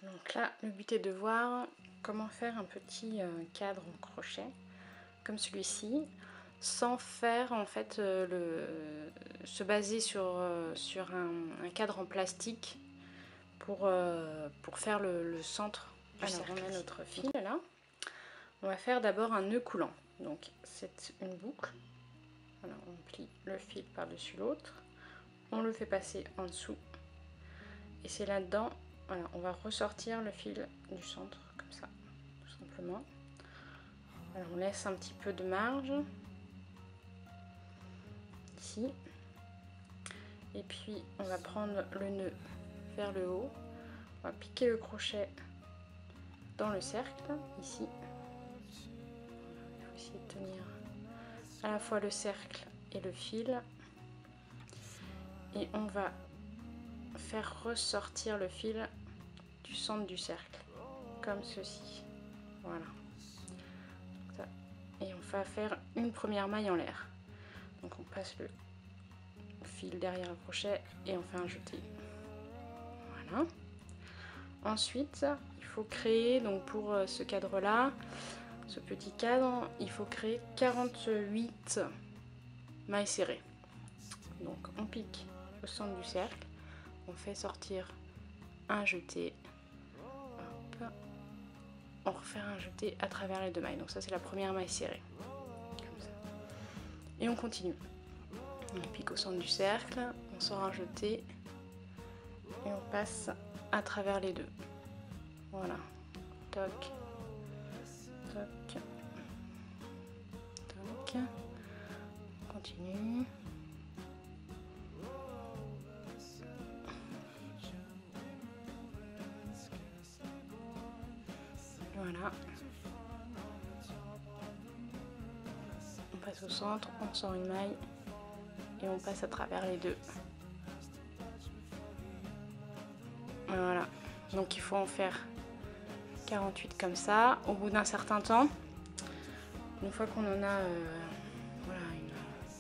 Donc là, le but est de voir comment faire un petit cadre en crochet comme celui-ci, sans faire en fait se baser sur un cadre en plastique pour faire le centre du cercle. Alors on a notre fil là. On va faire d'abord un nœud coulant. Donc c'est une boucle. Voilà, on plie le fil par-dessus l'autre. On le fait passer en dessous. Et c'est là-dedans, voilà, on va ressortir le fil du centre, comme ça, tout simplement. Alors on laisse un petit peu de marge, ici. Et puis on va prendre le nœud vers le haut. On va piquer le crochet dans le cercle, ici. Il faut essayer de tenir à la fois le cercle et le fil. Et on va faire ressortir le fil du centre du cercle, comme ceci. Voilà. Et on va faire une première maille en l'air. Donc on passe le fil derrière le crochet et on fait un jeté. Voilà. Ensuite, il faut créer, donc pour ce cadre-là, ce petit cadre, il faut créer 48 mailles serrées. Donc on pique au centre du cercle, on fait sortir un jeté, hop, on refait un jeté à travers les deux mailles. Donc ça c'est la première maille serrée. Comme ça. Et on continue. On pique au centre du cercle, on sort un jeté et on passe à travers les deux. Voilà. Toc, toc, toc. On continue. Voilà. On passe au centre, on sort une maille et on passe à travers les deux. Voilà. Donc il faut en faire 48 comme ça. Au bout d'un certain temps, une fois qu'on en a voilà,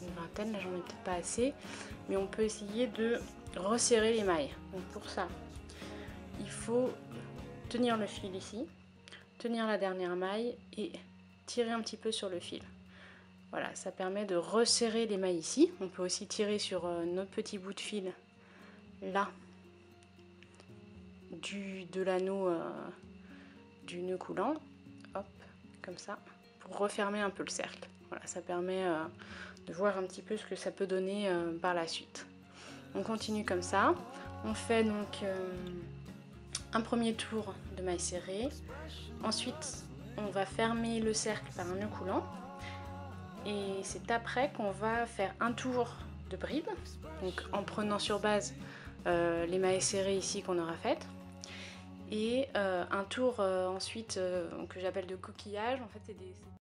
une vingtaine, là j'en ai peut-être pas assez, mais on peut essayer de resserrer les mailles. Donc pour ça, il faut tenir le fil ici, tenir la dernière maille et tirer un petit peu sur le fil. Voilà, ça permet de resserrer les mailles ici. On peut aussi tirer sur notre petit bout de fil là de l'anneau du nœud coulant, hop, comme ça, pour refermer un peu le cercle. Voilà, ça permet de voir un petit peu ce que ça peut donner par la suite. On continue comme ça. On fait donc un premier tour de mailles serrées. Ensuite, on va fermer le cercle par un nœud coulant. Et c'est après qu'on va faire un tour de bride, donc en prenant sur base les mailles serrées ici qu'on aura faites. Et un tour ensuite que j'appelle de coquillage. En fait, c'est des